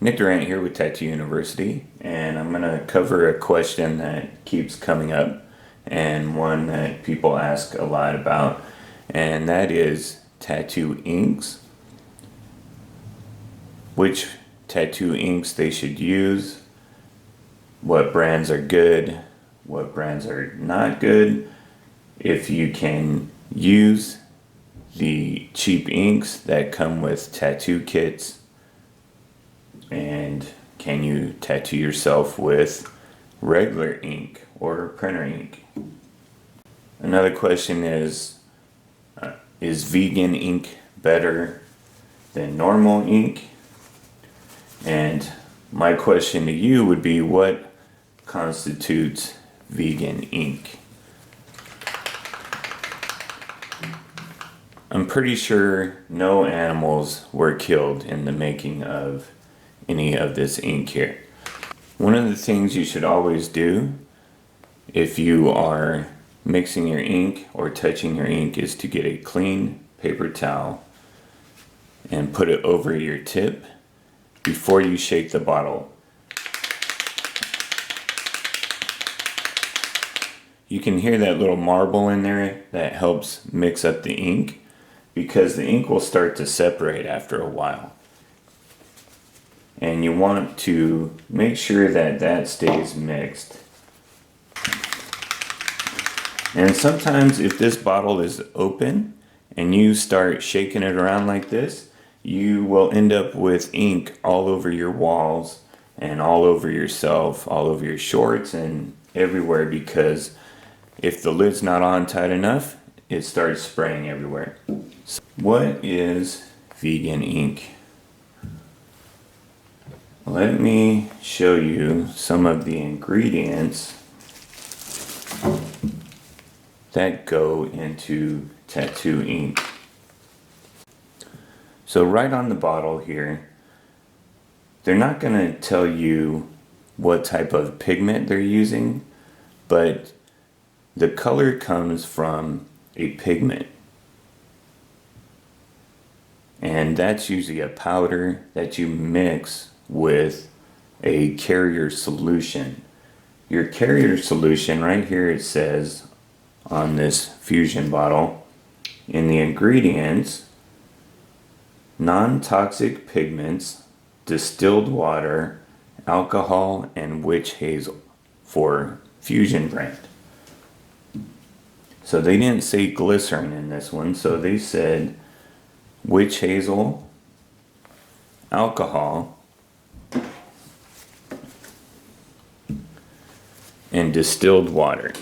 Nick Durant here with Tattoo University, and I'm going to cover a question that keeps coming up and one that people ask a lot about, and that is tattoo inks. Which tattoo inks they should use, what brands are good, what brands are not good, if you can use the cheap inks that come with tattoo kits, and can you tattoo yourself with regular ink or printer ink? Another question is vegan ink better than normal ink? And my question to you would be, what constitutes vegan ink? I'm pretty sure no animals were killed in the making of any of this ink here. One of the things you should always do if you are mixing your ink or touching your ink is to get a clean paper towel and put it over your tip before you shake the bottle. You can hear that little marble in there that helps mix up the ink, because the ink will start to separate after a while. And you want to make sure that that stays mixed. And sometimes if this bottle is open and you start shaking it around like this, you will end up with ink all over your walls and all over yourself, all over your shorts and everywhere, because if the lid's not on tight enough, it starts spraying everywhere. So what is vegan ink? Let me show you some of the ingredients that go into tattoo ink. So right on the bottle here, they're not going to tell you what type of pigment they're using, but the color comes from a pigment. And that's usually a powder that you mix with a carrier solution. Your carrier solution, right here it says on this fusion bottle, in the ingredients, non-toxic pigments, distilled water, alcohol, and witch hazel for Fusion brand. So they didn't say glycerin in this one, so they said witch hazel, alcohol, and distilled water.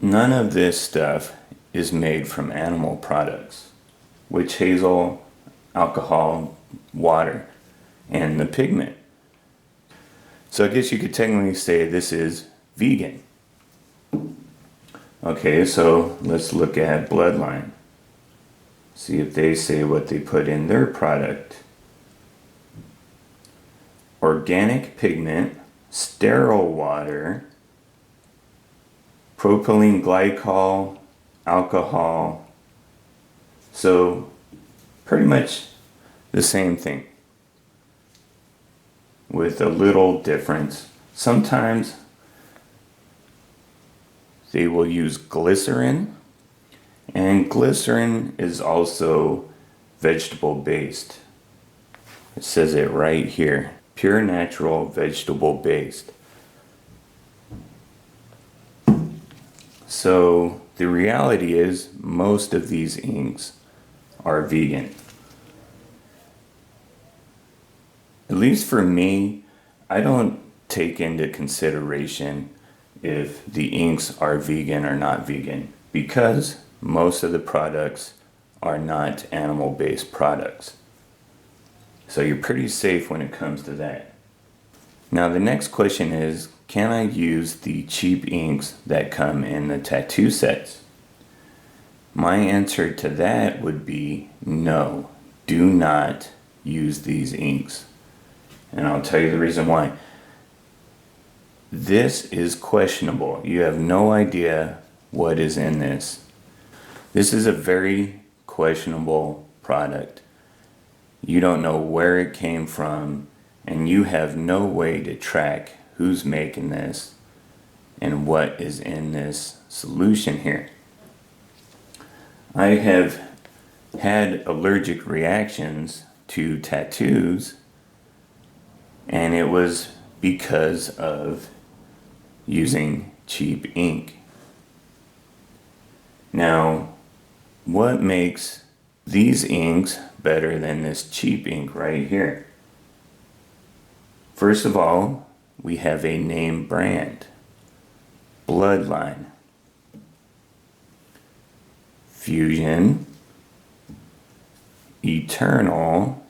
None of this stuff is made from animal products. Witch hazel, alcohol, water, and the pigment. So I guess you could technically say this is vegan. Okay, so let's look at Bloodline. See if they say what they put in their product. Organic pigment, sterile water, propylene glycol, alcohol. So pretty much the same thing with a little difference. Sometimes they will use glycerin, and glycerin is also vegetable based. It says it right here, pure natural vegetable based. So the reality is most of these inks are vegan. At least for me, I don't take into consideration if the inks are vegan or not vegan, because most of the products are not animal-based products. So you're pretty safe when it comes to that. Now the next question is, can I use the cheap inks that come in the tattoo sets? My answer to that would be no. Do not use these inks. And I'll tell you the reason why. This is questionable. You have no idea what is in this. This is a very questionable product. You don't know where it came from, and you have no way to track who's making this and what is in this solution here. I have had allergic reactions to tattoos, and it was because of using cheap ink. Now, what makes these inks better than this cheap ink right here? First of all, we have a name brand, Bloodline, Fusion, Eternal,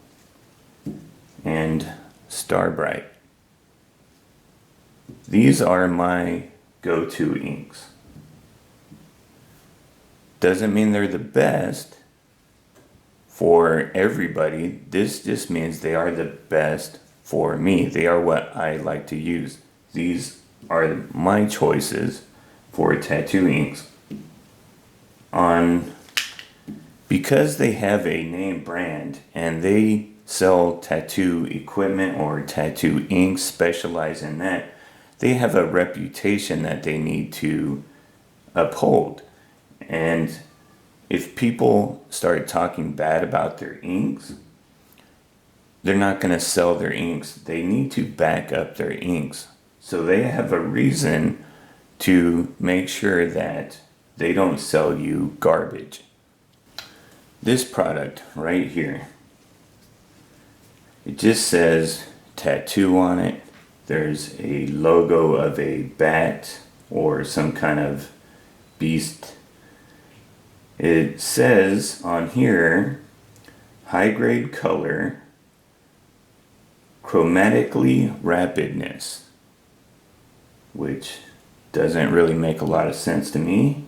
and Starbright. These are my go-to inks. Doesn't mean they're the best for everybody. This just means they are the best for me. They are what I like to use. These are my choices for tattoo inks. Because they have a name brand and they sell tattoo equipment or tattoo inks, specialize in that, they have a reputation that they need to uphold. And if people start talking bad about their inks, they're not going to sell their inks. They need to back up their inks. So they have a reason to make sure that they don't sell you garbage. This product right here, it just says tattoo on it. There's a logo of a bat or some kind of beast. It says on here, high grade color, chromatically rapidness, which doesn't really make a lot of sense to me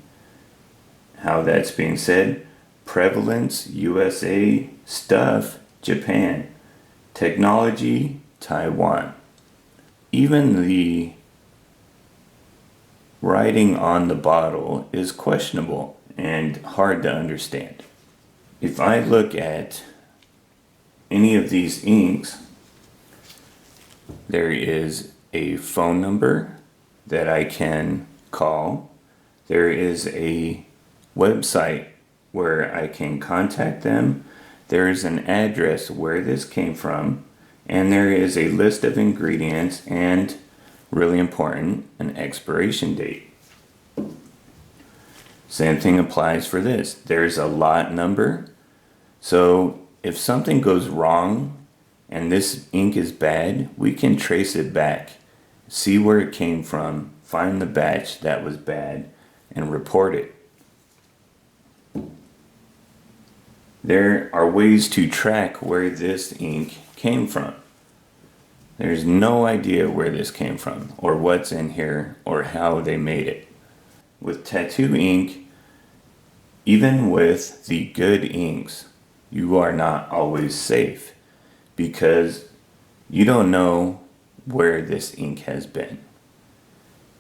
how that's being said. Prevalence USA, stuff Japan, technology Taiwan. Even the writing on the bottle is questionable and hard to understand. If I look at any of these inks, there is a phone number that I can call. There is a website where I can contact them. There is an address where this came from, and there is a list of ingredients and, really important, an expiration date. Same thing applies for this. There's a lot number. So if something goes wrong and this ink is bad, we can trace it back, see where it came from, find the batch that was bad, and report it. There are ways to track where this ink came from. There's no idea where this came from or what's in here or how they made it. With tattoo ink, even with the good inks, you are not always safe because you don't know where this ink has been.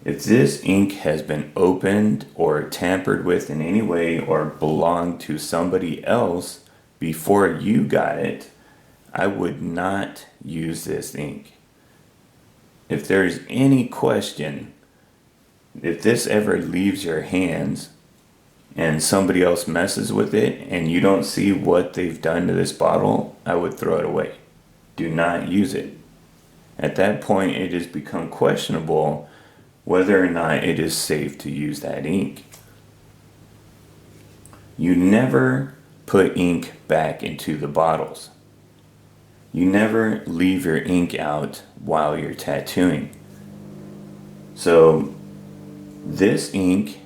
If this ink has been opened or tampered with in any way or belonged to somebody else before you got it, I would not use this ink. If there's any question, if this ever leaves your hands and somebody else messes with it and you don't see what they've done to this bottle, I would throw it away. Do not use it. At that point, it has become questionable whether or not it is safe to use that ink. You never put ink back into the bottles. You never leave your ink out while you're tattooing. So this ink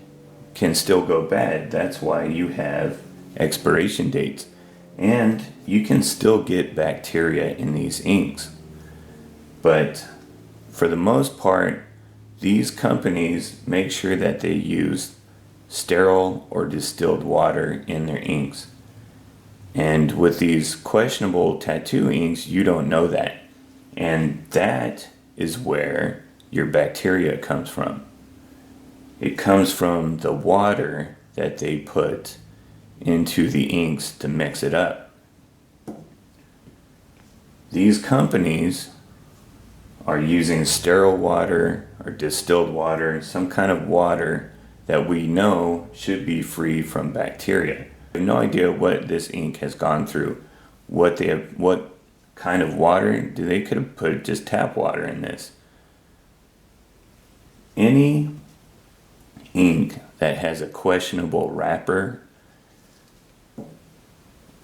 can still go bad. That's why you have expiration dates. And you can still get bacteria in these inks. But for the most part, these companies make sure that they use sterile or distilled water in their inks. And with these questionable tattoo inks, you don't know that. And that is where your bacteria comes from. It comes from the water that they put into the inks to mix it up. These companies are using sterile water or distilled water, some kind of water that we know should be free from bacteria. I have no idea what this ink has gone through, what kind of water. They could have put just tap water in this. Any ink that has a questionable wrapper,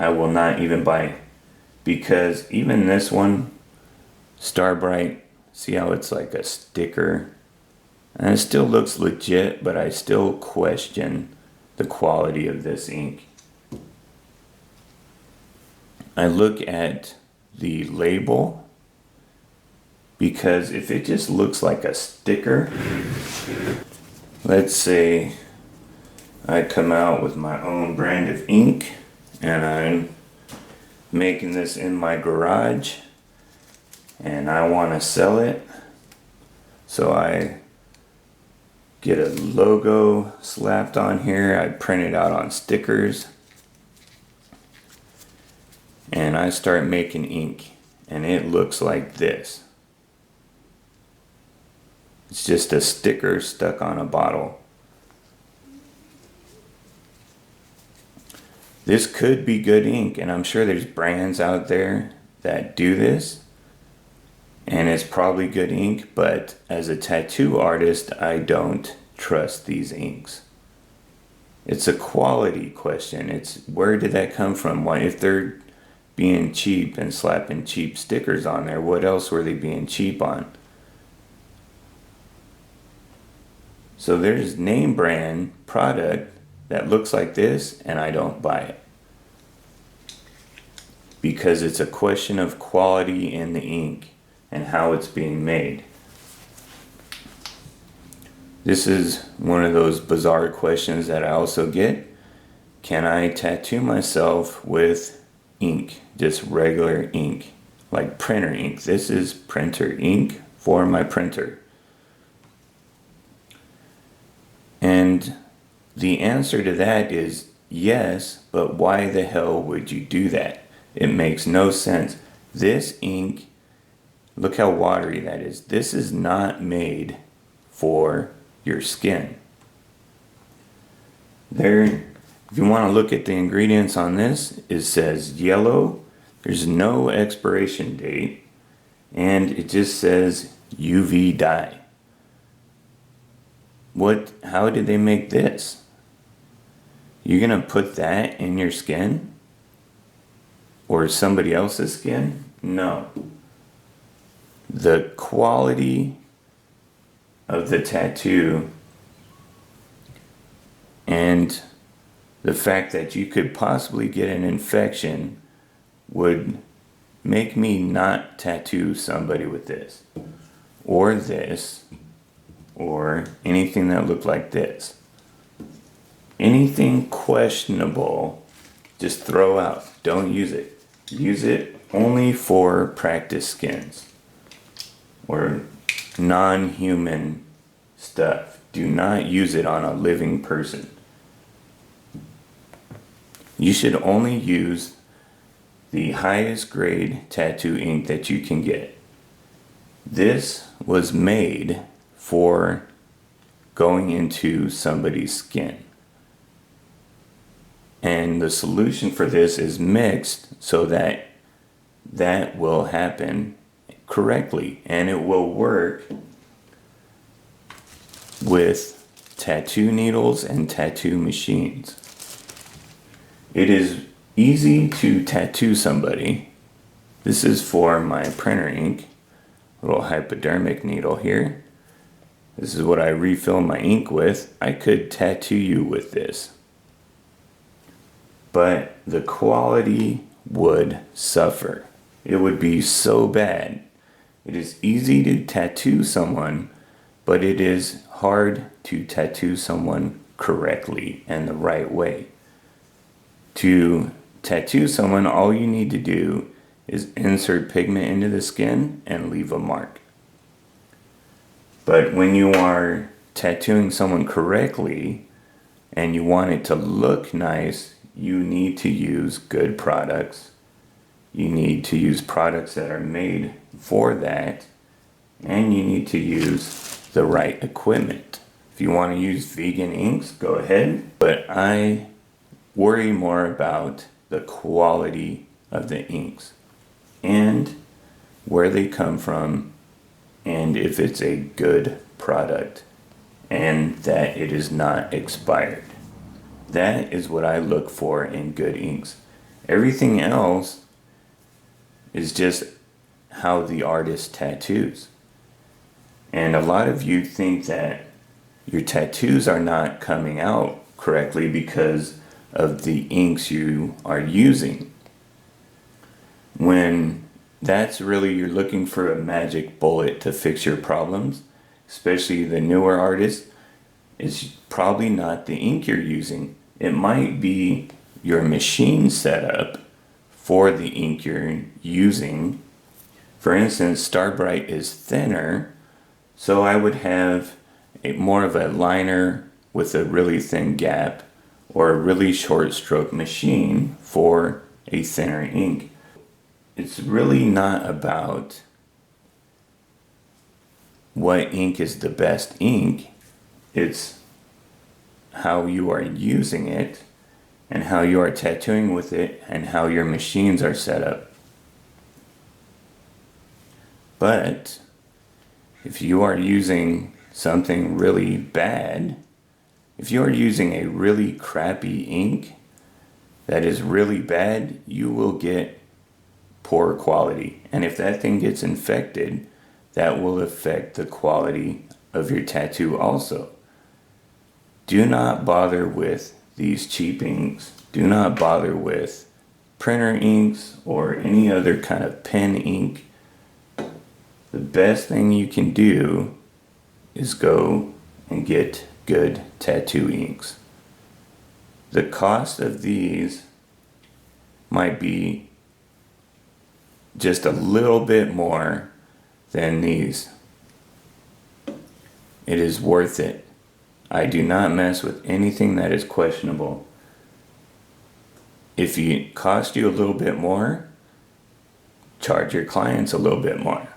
I will not even buy, because even this one, Starbright, see how it's like a sticker, and it still looks legit, but I still question the quality of this ink. I look at the label, because if it just looks like a sticker, let's say I come out with my own brand of ink and I'm making this in my garage and I want to sell it, so I get a logo slapped on here, I print it out on stickers, and I start making ink, and it looks like this. It's just a sticker stuck on a bottle. This could be good ink, and I'm sure there's brands out there that do this, and it's probably good ink, but as a tattoo artist, I don't trust these inks. It's a quality question. It's where did that come from? Why, if they're being cheap and slapping cheap stickers on there, what else were they being cheap on? So there's name brand product that looks like this, and I don't buy it, because it's a question of quality in the ink and how it's being made. This is one of those bizarre questions that I also get. Can I tattoo myself with ink, just regular ink, like printer ink? This is printer ink for my printer. And the answer to that is yes, but why the hell would you do that? It makes no sense. This ink, look how watery that is. This is not made for your skin. There, if you want to look at the ingredients on this, it says yellow. There's no expiration date, and it just says UV dye. How did they make this? You're gonna put that in your skin? Or somebody else's skin? No. The quality of the tattoo and the fact that you could possibly get an infection would make me not tattoo somebody with this, or anything that looked like this. Anything questionable, just throw out. Don't use it. Use it only for practice skins or non-human stuff. Do not use it on a living person. You should only use the highest grade tattoo ink that you can get. This was made for going into somebody's skin. And the solution for this is mixed so that that will happen correctly, and it will work with tattoo needles and tattoo machines. It is easy to tattoo somebody. This is for my printer ink, little hypodermic needle here. This is what I refill my ink with. I could tattoo you with this, but the quality would suffer. It would be so bad. It is easy to tattoo someone, but it is hard to tattoo someone correctly and the right way. To tattoo someone, all you need to do is insert pigment into the skin and leave a mark. But when you are tattooing someone correctly and you want it to look nice, you need to use good products. You need to use products that are made for that, and you need to use the right equipment. If you want to use vegan inks, go ahead, but I worry more about the quality of the inks and where they come from, and if it's a good product and that it is not expired. That is what I look for in good inks. Everything else is just how the artist tattoos. And a lot of you think that your tattoos are not coming out correctly because of the inks you are using. When that's really, you're looking for a magic bullet to fix your problems, especially the newer artists, it's probably not the ink you're using. It might be your machine setup for the ink you're using. For instance, Starbright is thinner, so I would have more of a liner with a really thin gap or a really short stroke machine for a thinner ink. It's really not about what ink is the best ink. It's how you are using it and how you are tattooing with it and how your machines are set up. But if you are using something really bad, if you are using a really crappy ink that is really bad, you will get poor quality. And if that thing gets infected, that will affect the quality of your tattoo also. Do not bother with these cheap inks. Do not bother with printer inks or any other kind of pen ink. The best thing you can do is go and get good tattoo inks. The cost of these might be just a little bit more than these. It is worth it. I do not mess with anything that is questionable. If it costs you a little bit more, charge your clients a little bit more.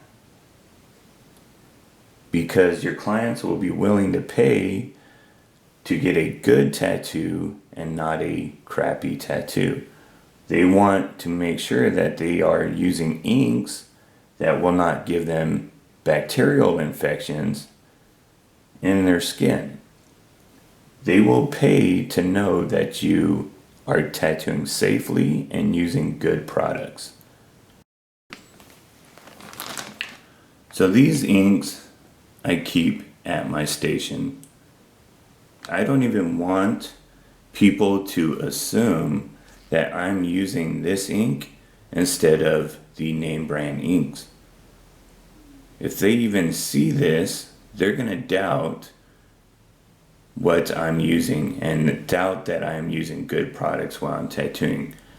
Because your clients will be willing to pay to get a good tattoo and not a crappy tattoo. They want to make sure that they are using inks that will not give them bacterial infections in their skin. They will pay to know that you are tattooing safely and using good products. So these inks I keep at my station. I don't even want people to assume that I'm using this ink instead of the name brand inks. If they even see this, they're going to doubt what I'm using and doubt that I'm using good products while I'm tattooing.